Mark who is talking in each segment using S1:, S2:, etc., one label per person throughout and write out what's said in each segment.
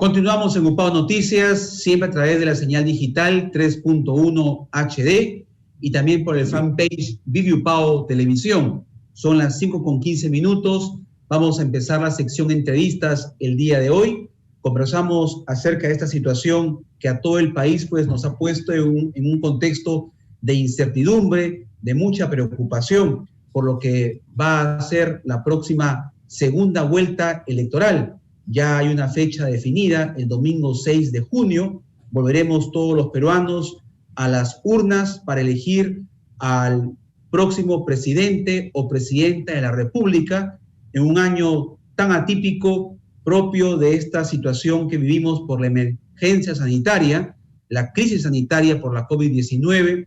S1: Continuamos en Upao Noticias, siempre a través de la señal digital 3.1 HD y también por el fanpage Vive Upao Televisión. Son las 5:15. Vamos a empezar la sección entrevistas el día de hoy. Conversamos acerca de esta situación que a todo el país pues, nos ha puesto en un contexto de incertidumbre, de mucha preocupación por lo que va a ser la próxima segunda vuelta electoral. Ya hay una fecha definida, el domingo 6 de junio. Volveremos todos los peruanos a las urnas para elegir al próximo presidente o presidenta de la República en un año tan atípico propio de esta situación que vivimos por la emergencia sanitaria, la crisis sanitaria por la COVID-19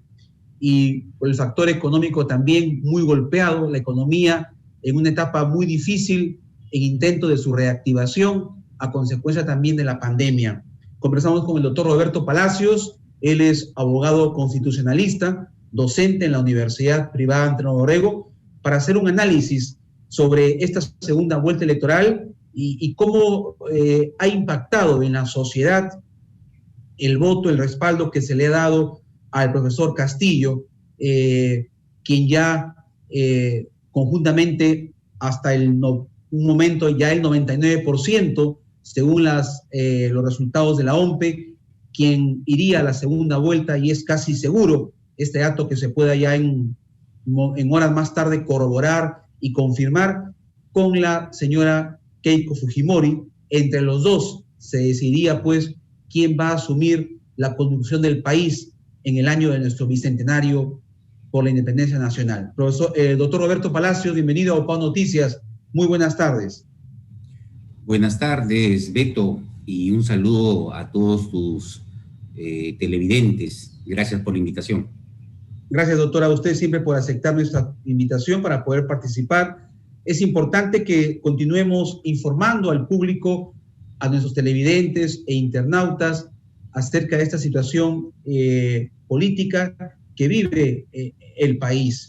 S1: y por el factor económico también muy golpeado, la economía en una etapa muy difícil en intento de su reactivación a consecuencia también de la pandemia. Conversamos con el doctor Roberto Palacios. Él es abogado constitucionalista, docente en la Universidad Privada Antonio Borrego, para hacer un análisis sobre esta segunda vuelta electoral y cómo ha impactado en la sociedad el voto, el respaldo que se le ha dado al profesor Castillo, quien ya conjuntamente hasta un momento ya el 99%, según los resultados de la OMPE, quien iría a la segunda vuelta, y es casi seguro este dato que se pueda ya en horas más tarde corroborar y confirmar con la señora Keiko Fujimori. Entre los dos se decidiría pues quién va a asumir la conducción del país en el año de nuestro bicentenario por la independencia nacional. Doctor Roberto Palacios, bienvenido a Upao Noticias. Muy buenas tardes.
S2: Buenas tardes, Beto, y un saludo a todos tus televidentes. Gracias por la invitación.
S1: Gracias, doctora, a usted siempre por aceptar nuestra invitación para poder participar. Es importante que continuemos informando al público, a nuestros televidentes e internautas acerca de esta situación política que vive el país.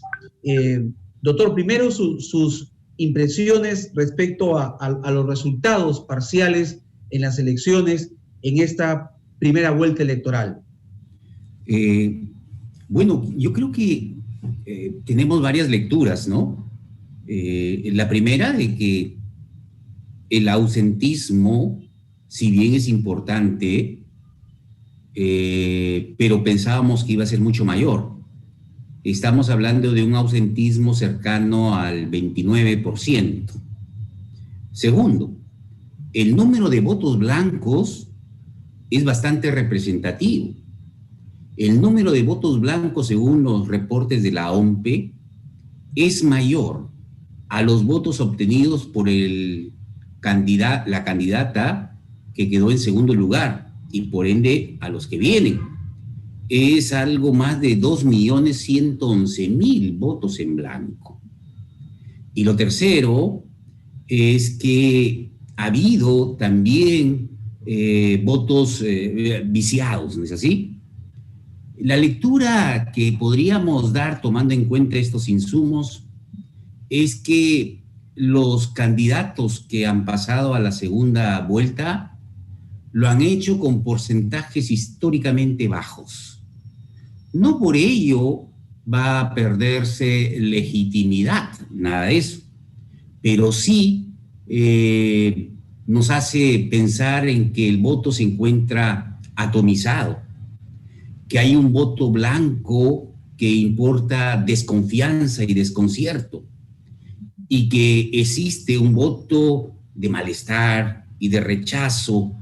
S1: Doctor, primero sus impresiones respecto a los resultados parciales en las elecciones en esta primera vuelta electoral.
S2: Bueno, yo creo que tenemos varias lecturas, ¿no? La primera de que el ausentismo, si bien es importante, pero pensábamos que iba a ser mucho mayor. Estamos hablando de un ausentismo cercano al 29%. Segundo, el número de votos blancos es bastante representativo. El número de votos blancos, según los reportes de la OMPE, es mayor a los votos obtenidos por la candidata que quedó en segundo lugar y por ende a los que vienen. Es algo más de 2.111.000 votos en blanco. Y lo tercero es que ha habido también votos viciados, ¿no es así? La lectura que podríamos dar tomando en cuenta estos insumos es que los candidatos que han pasado a la segunda vuelta lo han hecho con porcentajes históricamente bajos. No por ello va a perderse legitimidad, nada de eso, pero sí nos hace pensar en que el voto se encuentra atomizado, que hay un voto blanco que importa desconfianza y desconcierto, y que existe un voto de malestar y de rechazo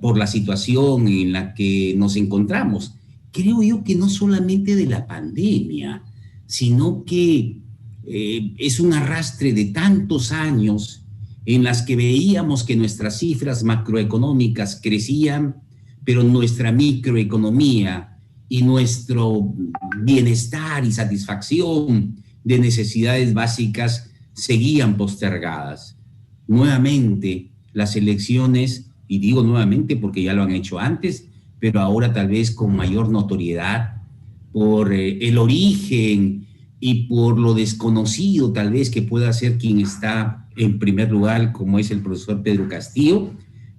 S2: por la situación en la que nos encontramos. Creo yo que no solamente de la pandemia, sino que es un arrastre de tantos años en las que veíamos que nuestras cifras macroeconómicas crecían, pero nuestra microeconomía y nuestro bienestar y satisfacción de necesidades básicas seguían postergadas. Nuevamente, las elecciones, y digo nuevamente porque ya lo han hecho antes, pero ahora tal vez con mayor notoriedad por el origen y por lo desconocido tal vez que pueda ser quien está en primer lugar, como es el profesor Pedro Castillo,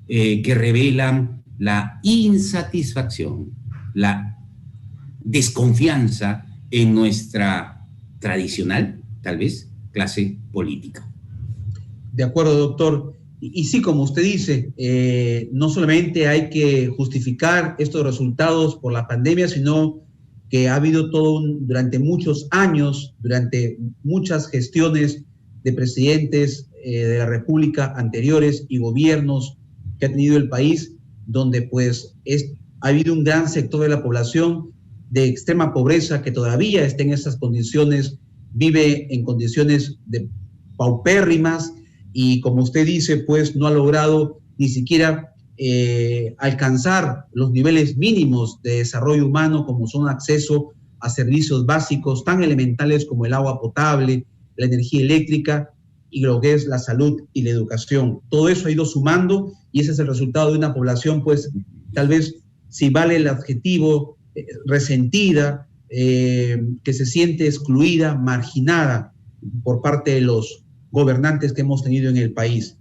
S2: que revelan la insatisfacción, la desconfianza en nuestra tradicional, tal vez, clase política.
S1: De acuerdo, doctor. Y sí, como usted dice, no solamente hay que justificar estos resultados por la pandemia, sino que ha habido durante muchos años, durante muchas gestiones de presidentes de la República anteriores y gobiernos que ha tenido el país, donde pues ha habido un gran sector de la población de extrema pobreza que todavía está en esas condiciones, vive en condiciones de paupérrimas, y como usted dice, pues no ha logrado ni siquiera alcanzar los niveles mínimos de desarrollo humano, como son acceso a servicios básicos tan elementales como el agua potable, la energía eléctrica y lo que es la salud y la educación. Todo eso ha ido sumando y ese es el resultado de una población, pues tal vez, si vale el adjetivo, resentida, que se siente excluida, marginada por parte de los gobernantes que hemos tenido en el país.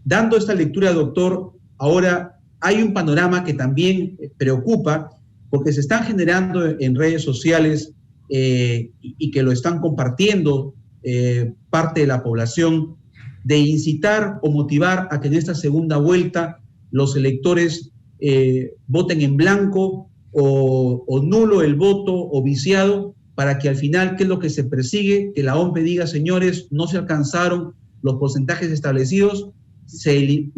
S1: Dando esta lectura, doctor, ahora hay un panorama que también preocupa porque se están generando en redes sociales y que lo están compartiendo parte de la población, de incitar o motivar a que en esta segunda vuelta los electores voten en blanco o nulo el voto o viciado, para que al final, ¿qué es lo que se persigue? Que la OMPE diga, señores, no se alcanzaron los porcentajes establecidos, se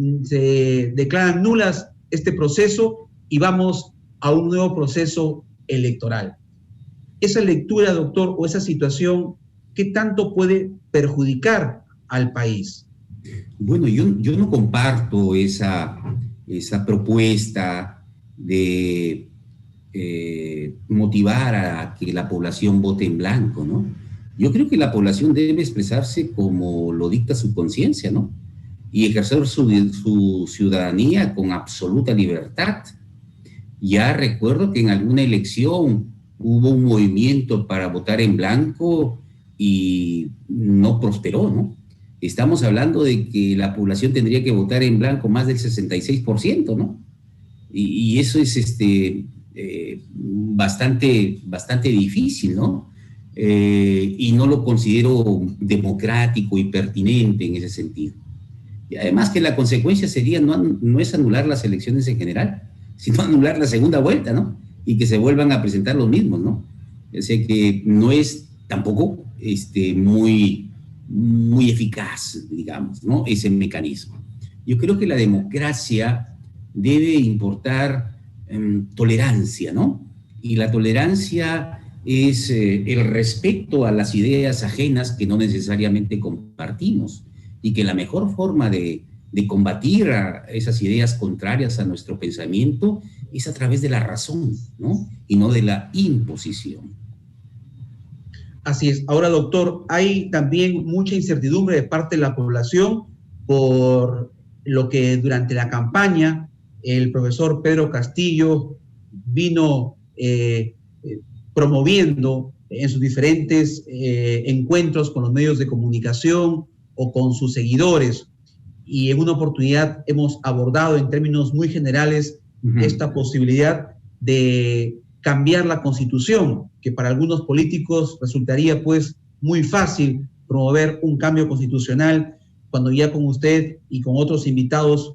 S1: declaran nulas este proceso y vamos a un nuevo proceso electoral. Esa lectura, doctor, o esa situación, ¿qué tanto puede perjudicar al país?
S2: Bueno, yo no comparto esa propuesta de motivar a que la población vote en blanco, ¿no? Yo creo que la población debe expresarse como lo dicta su conciencia, ¿no? Y ejercer su ciudadanía con absoluta libertad. Ya recuerdo que en alguna elección hubo un movimiento para votar en blanco y no prosperó, ¿no? Estamos hablando de que la población tendría que votar en blanco más del 66%, ¿no? Y eso es bastante difícil, ¿no? Y no lo considero democrático y pertinente en ese sentido. Y además que la consecuencia sería no es anular las elecciones en general, sino anular la segunda vuelta, ¿no? Y que se vuelvan a presentar los mismos, ¿no? O sea que no es tampoco muy eficaz, digamos, ¿no? Ese mecanismo. Yo creo que la democracia debe importar tolerancia, ¿no? Y la tolerancia es el respeto a las ideas ajenas que no necesariamente compartimos, y que la mejor forma de combatir a esas ideas contrarias a nuestro pensamiento es a través de la razón, ¿no? Y no de la imposición.
S1: Así es. Ahora, doctor, hay también mucha incertidumbre de parte de la población por lo que durante la campaña el profesor Pedro Castillo vino promoviendo en sus diferentes encuentros con los medios de comunicación o con sus seguidores. Y en una oportunidad hemos abordado en términos muy generales esta posibilidad de cambiar la Constitución, que para algunos políticos resultaría pues muy fácil promover un cambio constitucional, cuando ya con usted y con otros invitados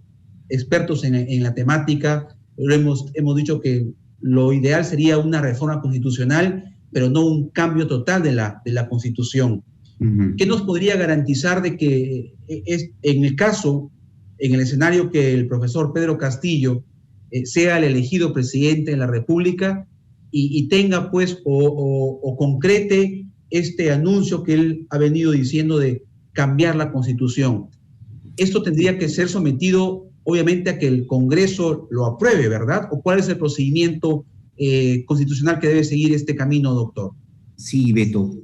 S1: expertos en la temática hemos dicho que lo ideal sería una reforma constitucional, pero no un cambio total de la Constitución. ¿Qué nos podría garantizar de que en el escenario que el profesor Pedro Castillo sea el elegido presidente de la República y tenga pues o concrete este anuncio que él ha venido diciendo de cambiar la Constitución? Esto tendría que ser sometido obviamente a que el Congreso lo apruebe, ¿verdad? ¿O cuál es el procedimiento constitucional que debe seguir este camino, doctor?
S2: Sí, Beto.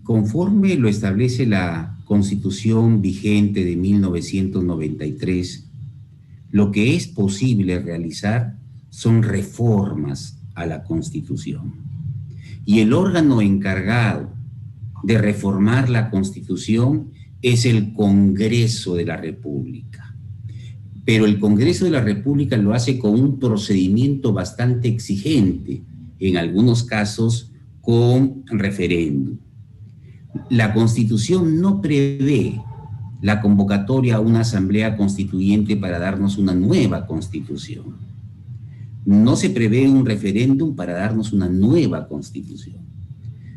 S2: Conforme lo establece la Constitución vigente de 1993, lo que es posible realizar son reformas a la Constitución. Y el órgano encargado de reformar la Constitución es el Congreso de la República. pero el Congreso de la República lo hace con un procedimiento bastante exigente, en algunos casos con referéndum. La Constitución no prevé la convocatoria a una asamblea constituyente para darnos una nueva Constitución. No se prevé un referéndum para darnos una nueva Constitución.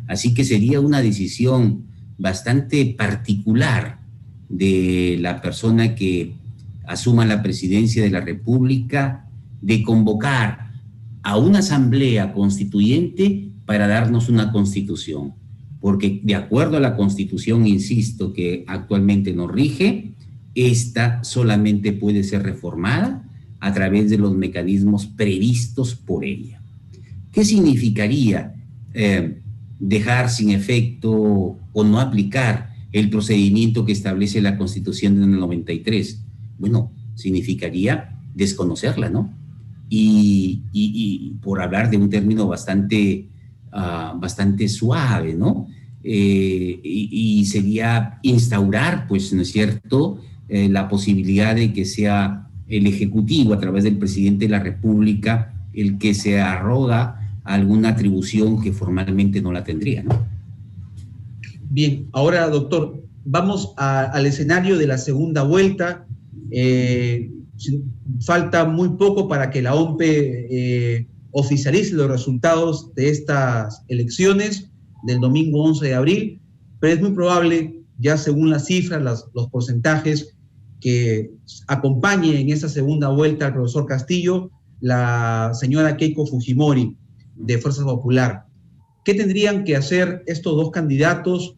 S2: Así que sería una decisión bastante particular de la persona que asuma la presidencia de la República de convocar a una asamblea constituyente para darnos una Constitución. Porque de acuerdo a la Constitución, insisto, que actualmente nos rige, esta solamente puede ser reformada a través de los mecanismos previstos por ella. ¿Qué significaría dejar sin efecto o no aplicar el procedimiento que establece la Constitución del 93? Bueno, significaría desconocerla, ¿no? Y por hablar de un término bastante suave, ¿no? Y sería instaurar, pues, ¿no es cierto?, la posibilidad de que sea el Ejecutivo, a través del presidente de la República, el que se arroga alguna atribución que formalmente no la tendría, ¿no?
S1: Bien, ahora, doctor, vamos al escenario de la segunda vuelta. Falta muy poco para que la OMPE oficialice los resultados de estas elecciones del domingo 11 de abril, pero es muy probable, ya según las cifras, los porcentajes, que acompañe en esa segunda vuelta al profesor Castillo la señora Keiko Fujimori, de Fuerza Popular. ¿Qué tendrían que hacer estos dos candidatos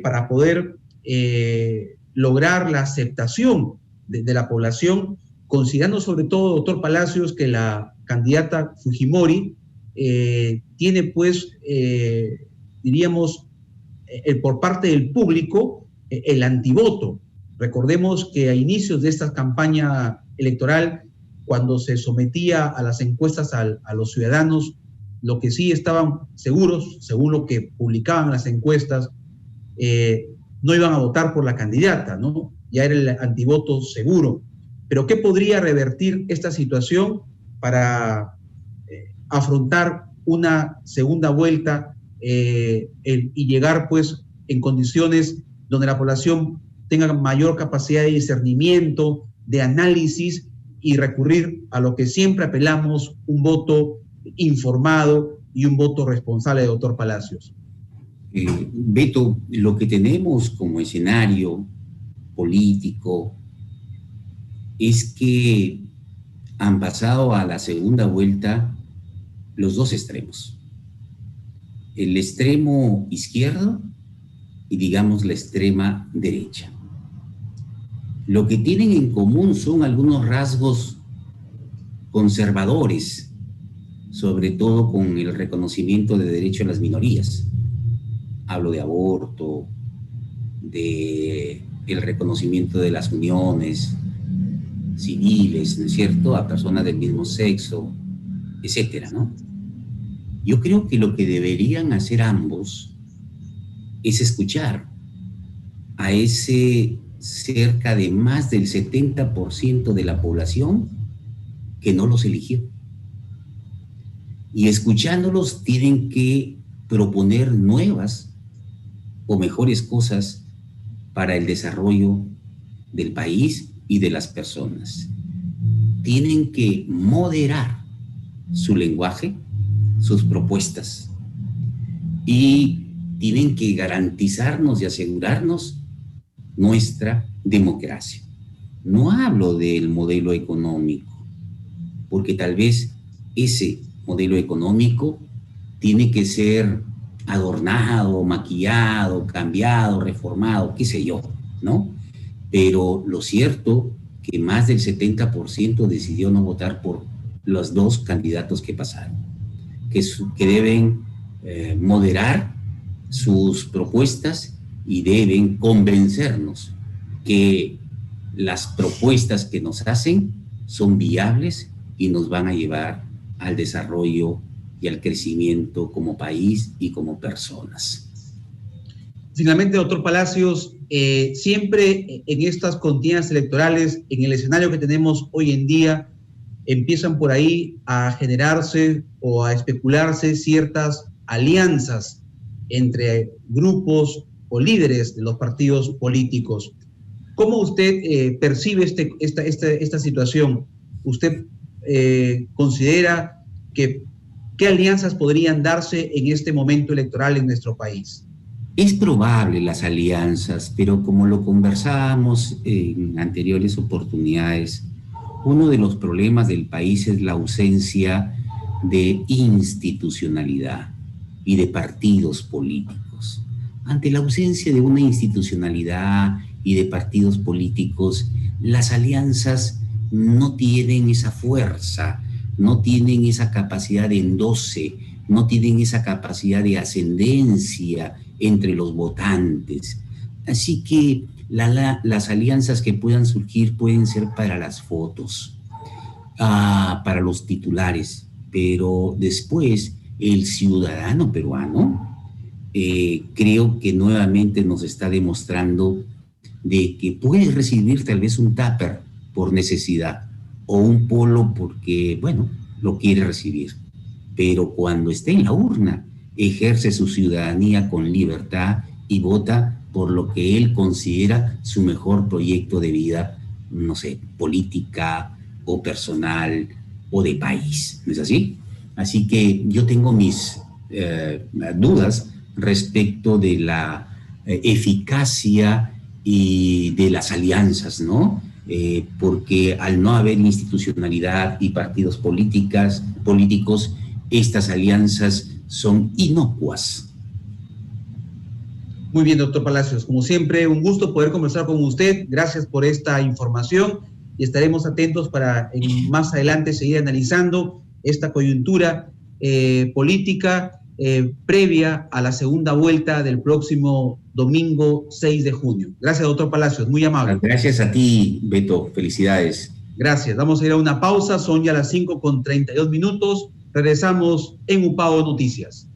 S1: para poder lograr la aceptación de la población, considerando sobre todo, doctor Palacios, que la candidata Fujimori tiene, pues, diríamos, por parte del público, el antivoto? Recordemos que a inicios de esta campaña electoral, cuando se sometía a las encuestas a los ciudadanos, lo que sí estaban seguros, según lo que publicaban las encuestas, no iban a votar por la candidata, ¿no? Ya era el antivoto seguro. Pero ¿qué podría revertir esta situación para afrontar una segunda vuelta y llegar, pues, en condiciones donde la población tenga mayor capacidad de discernimiento, de análisis, y recurrir a lo que siempre apelamos: un voto informado y un voto responsable, doctor Palacios?
S2: Beto, lo que tenemos como escenario político es que han pasado a la segunda vuelta los dos extremos. El extremo izquierdo y, digamos, la extrema derecha. Lo que tienen en común son algunos rasgos conservadores, sobre todo con el reconocimiento de derecho a las minorías. Hablo de aborto, de el reconocimiento de las uniones civiles, ¿no es cierto?, a personas del mismo sexo, etcétera, ¿no? Yo creo que lo que deberían hacer ambos es escuchar a ese cerca de más del 70% de la población que no los eligió. Y escuchándolos tienen que proponer nuevas o mejores cosas para el desarrollo del país y de las personas. Tienen que moderar su lenguaje, sus propuestas, y tienen que garantizarnos y asegurarnos nuestra democracia. No hablo del modelo económico, porque tal vez ese modelo económico tiene que ser adornado, maquillado, cambiado, reformado, qué sé yo, ¿no? Pero lo cierto que más del 70% decidió no votar por los dos candidatos que pasaron, que deben moderar sus propuestas y deben convencernos que las propuestas que nos hacen son viables y nos van a llevar al desarrollo y al crecimiento como país y como personas.
S1: Finalmente, doctor Palacios, siempre en estas contiendas electorales, en el escenario que tenemos hoy en día, empiezan por ahí a generarse o a especularse ciertas alianzas entre grupos o líderes de los partidos políticos. ¿Cómo usted percibe esta situación? ¿Usted considera que qué alianzas podrían darse en este momento electoral en nuestro país?
S2: Es probable las alianzas, pero como lo conversábamos en anteriores oportunidades, uno de los problemas del país es la ausencia de institucionalidad y de partidos políticos. Ante la ausencia de una institucionalidad y de partidos políticos, las alianzas no tienen esa fuerza, no tienen esa capacidad de endoce, no tienen esa capacidad de ascendencia entre los votantes. Así que las alianzas que puedan surgir pueden ser para las fotos, para los titulares, pero después el ciudadano peruano creo que nuevamente nos está demostrando de que puede recibir tal vez un tupper por necesidad o un polo porque, bueno, lo quiere recibir. Pero cuando esté en la urna, ejerce su ciudadanía con libertad y vota por lo que él considera su mejor proyecto de vida, no sé, política o personal o de país. ¿No es así? Así que yo tengo mis dudas respecto de la eficacia y de las alianzas, ¿no? Porque al no haber institucionalidad y partidos políticos, estas alianzas son inocuas.
S1: Muy bien, doctor Palacios. Como siempre, un gusto poder conversar con usted. Gracias por esta información y estaremos atentos para más adelante seguir analizando esta coyuntura política previa a la segunda vuelta del próximo domingo 6 de junio. Gracias, doctor Palacios. Muy amable.
S2: Gracias a ti, Beto. Felicidades.
S1: Gracias. Vamos a ir a una pausa. Son ya las 5:32. Regresamos en UPAO Noticias.